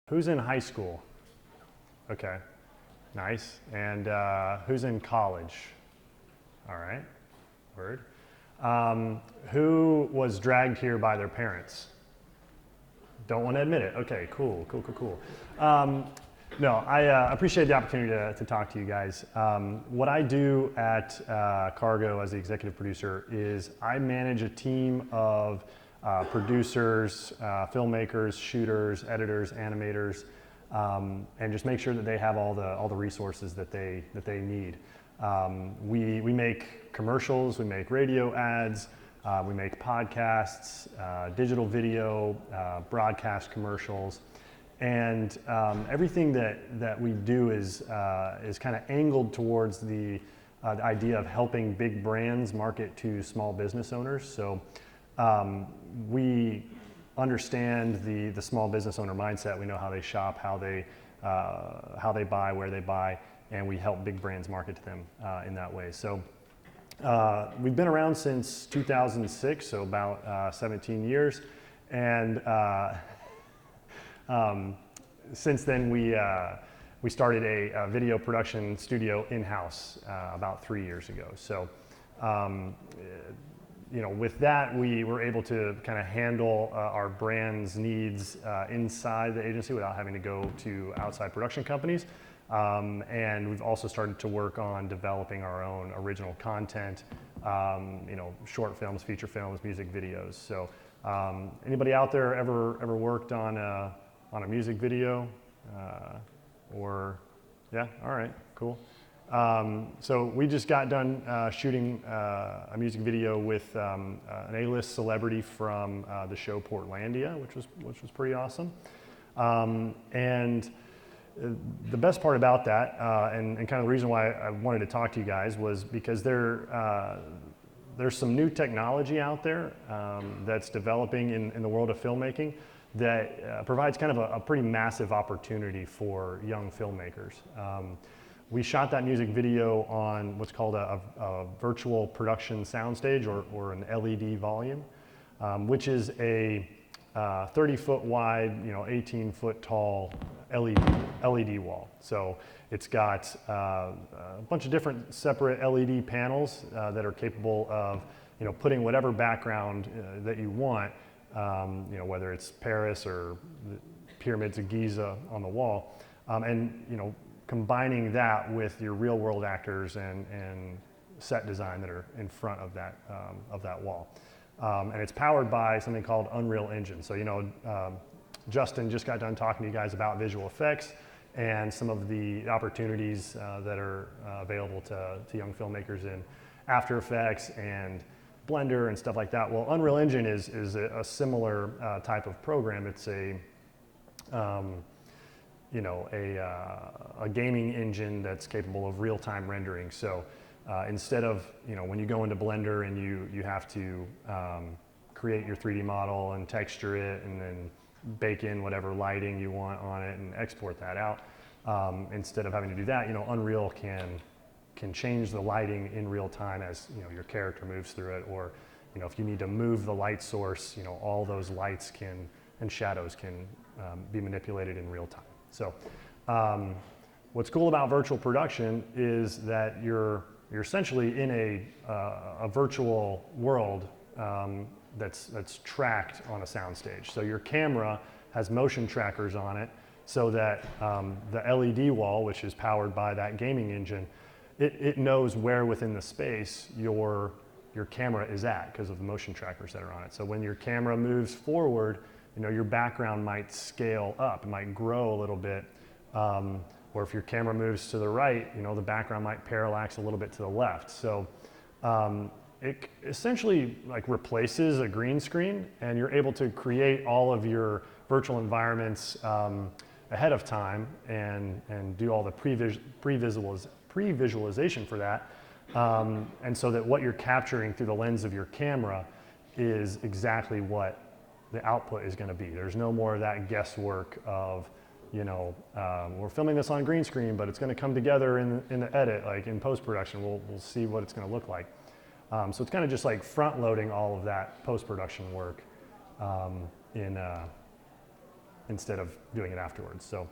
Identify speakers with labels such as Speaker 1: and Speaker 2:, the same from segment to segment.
Speaker 1: Who's in high school? Okay, nice. And who's in college? All right, word. Who was dragged here by their parents? Don't want to admit it. Okay, cool. No, I appreciate the opportunity to talk to you guys. What I do at Cargo as the executive producer is I manage a team of producers, filmmakers, shooters, editors, animators, and just make sure that they have all the resources that they need. We make commercials, we make radio ads, we make podcasts, digital video, broadcast commercials, and everything that we do is kind of angled towards the idea of helping big brands market to small business owners. So we understand the small business owner mindset. We know how they shop, how they buy, where they buy, and we help big brands market to them in that way. So we've been around since 2006, so about 17 years, and since then we started a video production studio in-house about 3 years ago. So with that, we were able to kind of handle our brand's needs inside the agency without having to go to outside production companies. And we've also started to work on developing our own original content, short films, feature films, music videos. So anybody out there ever worked on a music video? Yeah, all right, cool. So we just got done shooting a music video with an A-list celebrity from the show Portlandia, which was pretty awesome. And the best part about that, and kind of the reason why I wanted to talk to you guys, was because there's some new technology out there that's developing in the world of filmmaking that provides kind of a pretty massive opportunity for young filmmakers. We shot that music video on what's called a virtual production soundstage, or an LED volume, which is a 30-foot wide, 18-foot tall LED wall. So it's got a bunch of different separate LED panels that are capable of putting whatever background that you want, whether it's Paris or the pyramids of Giza on the wall, and combining that with your real world actors and set design that are in front of that wall. And it's powered by something called Unreal Engine. So Justin just got done talking to you guys about visual effects and some of the opportunities that are available to young filmmakers in After Effects and Blender and stuff like that. Well, Unreal Engine is a similar type of program. It's a gaming engine that's capable of real-time rendering. So instead of when you go into Blender and you have to create your 3D model and texture it and then bake in whatever lighting you want on it and export that out, instead of having to do that, Unreal can change the lighting in real time as your character moves through it, or if you need to move the light source, all those lights and shadows can be manipulated in real time. So what's cool about virtual production is that you're essentially in a virtual world that's tracked on a soundstage. So your camera has motion trackers on it, so that the LED wall, which is powered by that gaming engine, it knows where within the space your camera is at because of the motion trackers that are on it. So when your camera moves forward, your background might scale up, it might grow a little bit, or if your camera moves to the right, the background might parallax a little bit to the left. So it essentially replaces a green screen, and you're able to create all of your virtual environments ahead of time and do all the pre-visualization for that, and so that what you're capturing through the lens of your camera is exactly what the output is going to be. There's no more of that guesswork of, we're filming this on green screen, but it's going to come together in the edit, in post-production. We'll see what it's going to look like. So it's kind of just front-loading all of that post-production work in instead of doing it afterwards. So,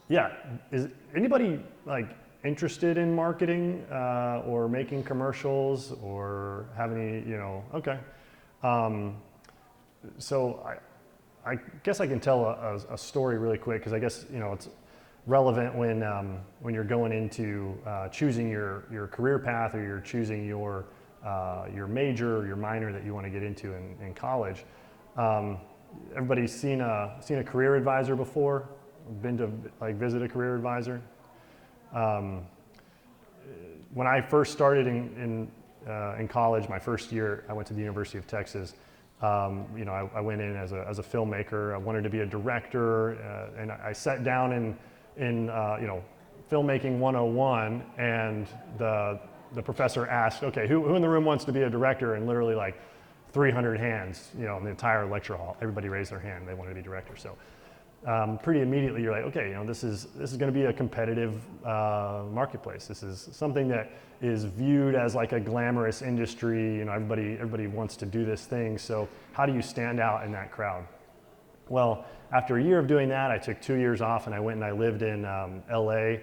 Speaker 1: yeah, is anybody like interested in marketing or making commercials or have any, okay. So I guess I can tell a story really quick, because I guess, it's relevant when you're going into choosing your career path, or you're choosing your major or your minor that you want to get into in college. Everybody's seen a career advisor before? Been to like visit a career advisor? When I first started in college, my first year, I went to the University of Texas. I went in as a filmmaker. I wanted to be a director, and I sat down in filmmaking 101, and the professor asked, okay, who in the room wants to be a director? And literally like 300 hands, in the entire lecture hall, everybody raised their hand. They wanted to be director. So pretty immediately you're like, okay, this is going to be a competitive marketplace. This is something that is viewed as like a glamorous industry. Everybody wants to do this thing. So how do you stand out in that crowd? Well, after a year of doing that, I took 2 years off, and I went and I lived in LA,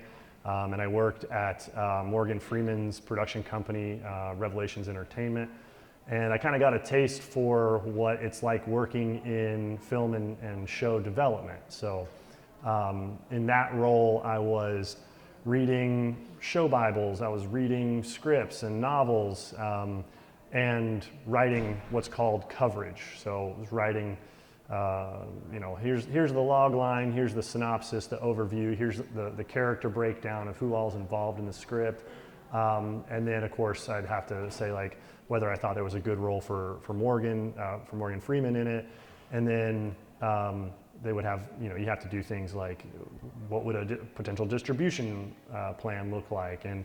Speaker 1: and I worked at Morgan Freeman's production company, Revelations Entertainment. And I kind of got a taste for what it's like working in film and show development. So in that role, I was reading show Bibles, I was reading scripts and novels, and writing what's called coverage. So I was writing, here's the log line, here's the synopsis, the overview, here's the character breakdown of who all's involved in the script. And then of course I'd have to say like whether I thought there was a good role for Morgan Freeman in it. And then they would have, you have to do things like what would a potential distribution plan look like? And,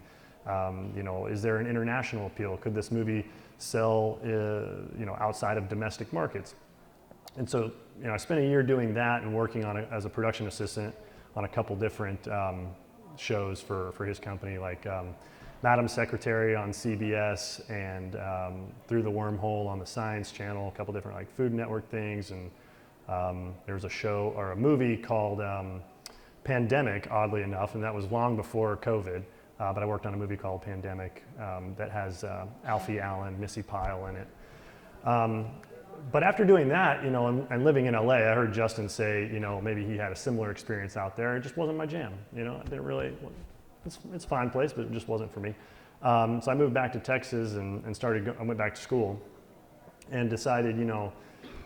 Speaker 1: is there an international appeal? Could this movie sell, outside of domestic markets? And so, I spent a year doing that and working as a production assistant on a couple different shows for his company, like Madam Secretary on CBS, and Through the Wormhole on the Science Channel, a couple different like Food Network things. And there was a show or a movie called Pandemic, oddly enough, and that was long before COVID. But I worked on a movie called Pandemic that has Alfie Allen, Missy Pyle in it. But after doing that, and living in LA, I heard Justin say, maybe he had a similar experience out there. It just wasn't my jam. I didn't really. It's a fine place, but it just wasn't for me. So I moved back to Texas and I went back to school, and decided,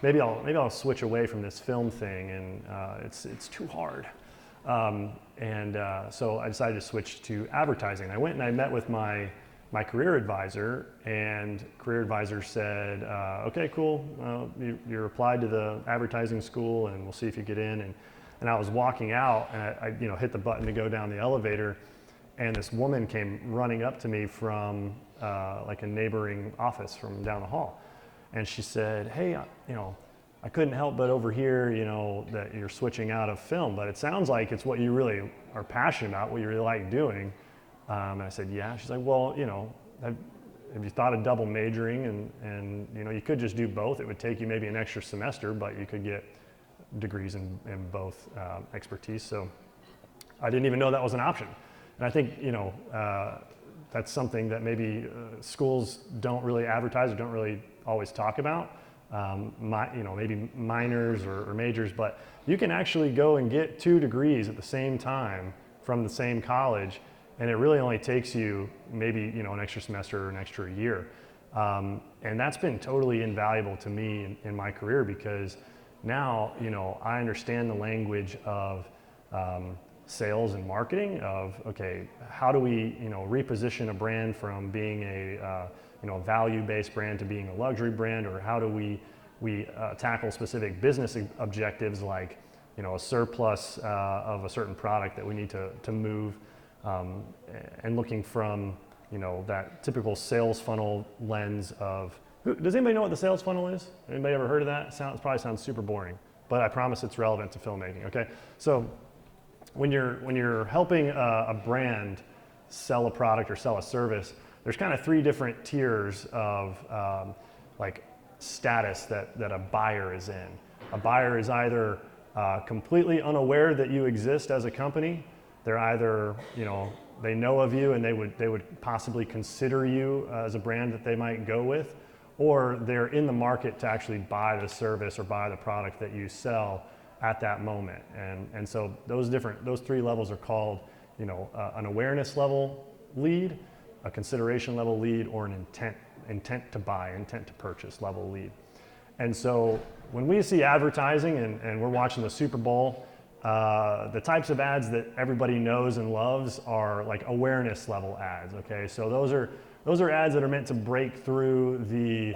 Speaker 1: maybe I'll switch away from this film thing, and it's too hard. So I decided to switch to advertising. I went and I met with my career advisor, and career advisor said, okay, cool, you're applied to the advertising school, and we'll see if you get in. And I was walking out, and I hit the button to go down the elevator, and this woman came running up to me from like a neighboring office from down the hall. And she said, hey, I couldn't help but overhear, that you're switching out of film, but it sounds like it's what you really are passionate about, what you really like doing. And I said, yeah. She's like, well, have you thought of double majoring? And you could just do both. It would take you maybe an extra semester, but you could get degrees in both expertise. So I didn't even know that was an option. And I think, that's something that maybe schools don't really advertise or don't really always talk about. Maybe minors or majors, but you can actually go and get 2 degrees at the same time from the same college, and it really only takes you maybe, an extra semester or an extra year. And that's been totally invaluable to me in my career, because now, I understand the language of sales and marketing of, okay, how do we, reposition a brand from being a value-based brand to being a luxury brand, or how do we tackle specific business objectives like, a surplus of a certain product that we need to move, and looking from, that typical sales funnel lens of, does anybody know what the sales funnel is? Anybody ever heard of that? It probably sounds super boring, but I promise it's relevant to filmmaking, okay? So when you're helping a brand sell a product or sell a service, there's kind of 3 different tiers of like status that a buyer is in. A buyer is either completely unaware that you exist as a company. They're either, they know of you and they would possibly consider you as a brand that they might go with, or they're in the market to actually buy the service or buy the product that you sell at that moment. And so those three levels are called, an awareness level lead, a consideration level lead, or an intent to buy, intent to purchase level lead. And so when we see advertising and we're watching the Super Bowl, the types of ads that everybody knows and loves are like awareness level ads, okay? So those are ads that are meant to break through the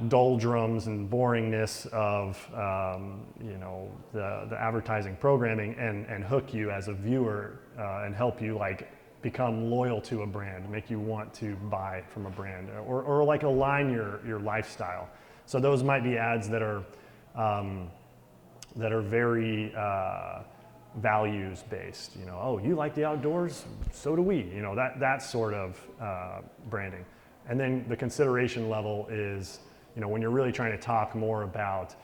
Speaker 1: doldrums and boringness of the advertising programming and hook you as a viewer and help you like become loyal to a brand, make you want to buy from a brand, or like align your lifestyle. So those might be ads that are very values based. Oh, you like the outdoors? So do we. That sort of branding. And then the consideration level is, when you're really trying to talk more about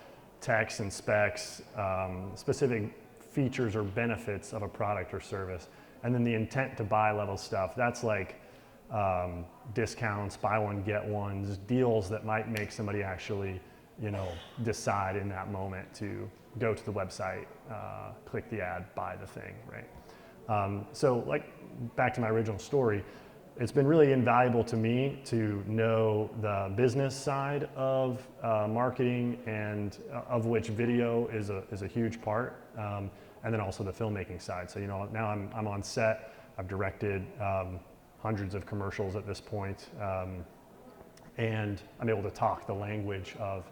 Speaker 1: text and specs, specific features or benefits of a product or service. And then the intent to buy level stuff, that's like discounts, buy one, get ones, deals that might make somebody actually, decide in that moment to go to the website, click the ad, buy the thing, right? So like back to my original story, it's been really invaluable to me to know the business side of marketing, and of which video is a huge part, and then also the filmmaking side. So now I'm on set. I've directed hundreds of commercials at this point, and I'm able to talk the language of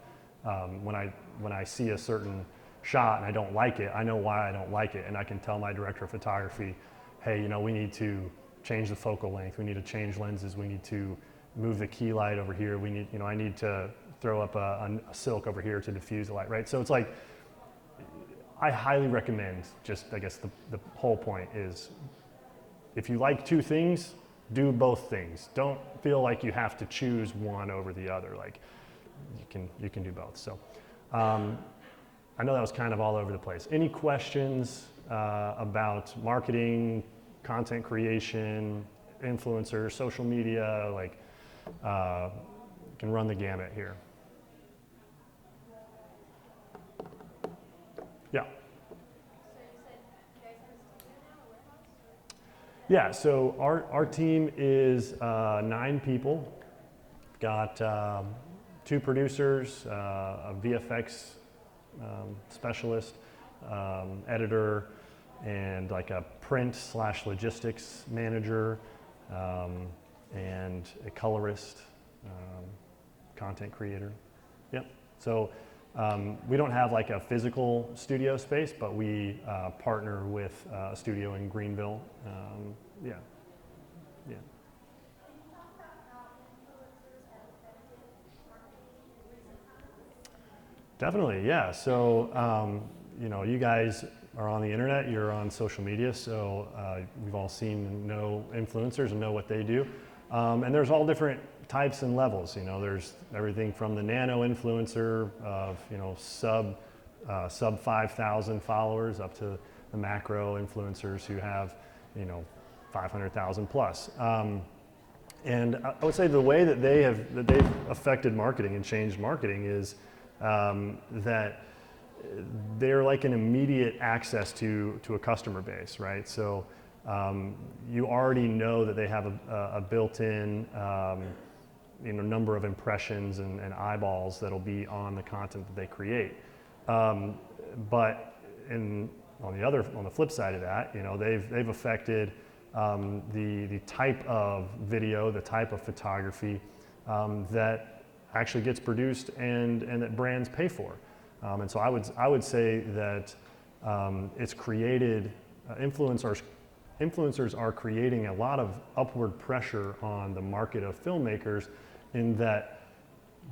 Speaker 1: when I see a certain shot and I don't like it, I know why I don't like it, and I can tell my director of photography, hey, we need to change the focal length, we need to change lenses, we need to move the key light over here, we need, I need to throw up a silk over here to diffuse the light, right? So it's like, I highly recommend, just I guess the whole point is, if you like two things, do both things. Don't feel like you have to choose one over the other. Like you can do both. So I know that was kind of all over the place. Any questions about marketing, content creation, influencers, social media? Like you can run the gamut here. Yeah. Yeah, so our team is 9 people. Got 2 producers, a VFX specialist, editor, and like a print/logistics manager, and a colorist, content creator. Yep. So we don't have like a physical studio space, but we partner with a studio in Greenville. Yeah. Definitely, yeah. So, you guys are on the internet, you're on social media, so we've all seen and know influencers and know what they do. And there's all different types and levels. There's everything from the nano influencer of, sub 5,000 followers up to the macro influencers who have, 500,000 plus. And I would say the way that they've affected marketing and changed marketing is that they're like an immediate access to a customer base, right? So you already know that they have a built-in number of impressions and eyeballs that'll be on the content that they create. But on the flip side of that, they've affected the type of video, the type of photography that actually gets produced and that brands pay for. And so I would say that it's created, influencers are creating a lot of upward pressure on the market of filmmakers, in that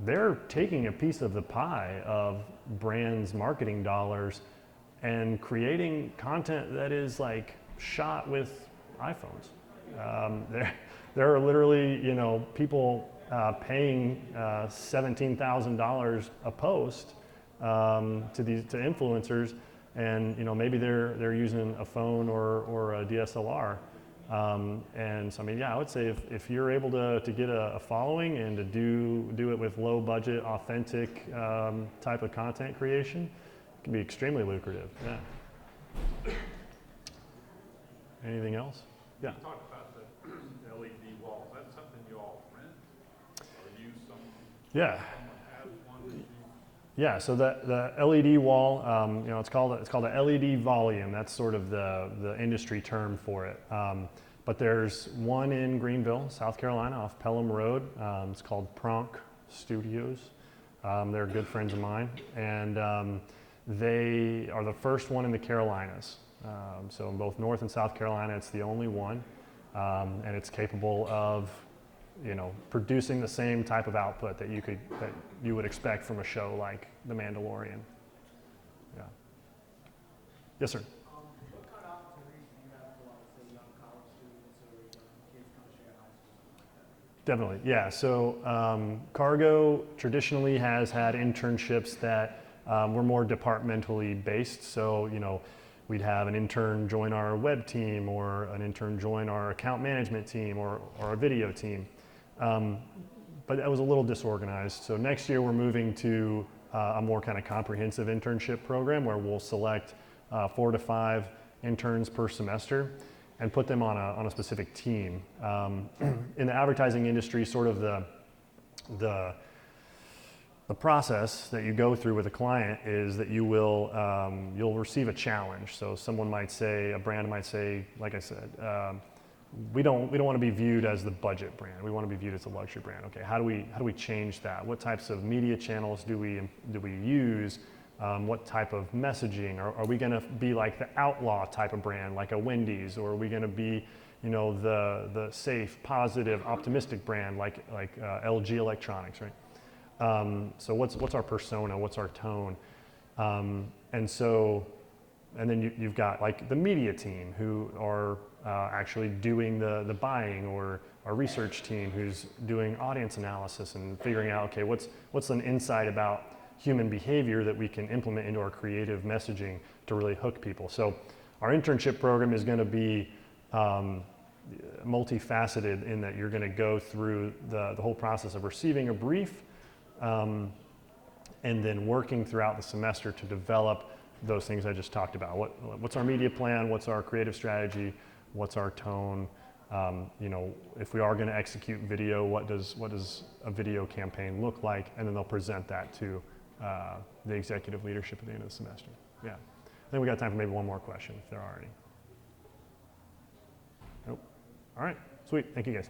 Speaker 1: they're taking a piece of the pie of brands' marketing dollars and creating content that is like shot with iPhones. There are literally, people paying $17,000 a post to influencers, and maybe they're using a phone or a DSLR. And so I mean, yeah, I would say if you're able to get a following and to do it with low budget, authentic type of content creation, it can be extremely lucrative. Yeah. Anything else? Yeah.
Speaker 2: You talked about the LED walls. That's something you all rent or use some?
Speaker 1: Yeah.
Speaker 2: Someone has one that you?
Speaker 1: Yeah. So the LED wall, it's called a LED volume. That's sort of the industry term for it. But there's one in Greenville, South Carolina, off Pelham Road. It's called Pronk Studios. They're good friends of mine, and they are the first one in the Carolinas. So in both North and South Carolina, it's the only one, and it's capable of, producing the same type of output that you would expect from a show like The Mandalorian. Yeah. Yes, sir.
Speaker 3: What kind of opportunities do you have for, like, say, young college students or young kids coming straight out of high school, something like that?
Speaker 1: Definitely, yeah. So Cargo traditionally has had internships that were more departmentally based. So, we'd have an intern join our web team, or an intern join our account management team, or our video team. But that was a little disorganized. So next year we're moving to a more kind of comprehensive internship program where we'll select 4 to 5 interns per semester and put them on a specific team. In the advertising industry, sort of the process that you go through with a client is that you'll receive a challenge. So a brand might say, like I said, we don't want to be viewed as the budget brand. We want to be viewed as a luxury brand. Okay, how do we change that? What types of media channels do we use? What type of messaging? Are we going to be like the outlaw type of brand, like a Wendy's, or are we going to be, the safe, positive, optimistic brand, like LG Electronics, right? So what's our persona? What's our tone? And then you've got like the media team who are actually doing the buying, or our research team who's doing audience analysis and figuring out, okay, what's an insight about human behavior that we can implement into our creative messaging to really hook people. So our internship program is going to be multifaceted in that you're going to go through the whole process of receiving a brief, and then working throughout the semester to develop those things I just talked about. What's our media plan? What's our creative strategy? What's our tone? If we are going to execute video, what does a video campaign look like? And then they'll present that to the executive leadership at the end of the semester. Yeah. I think we got time for maybe one more question if there are any. Nope. All right. Sweet. Thank you guys.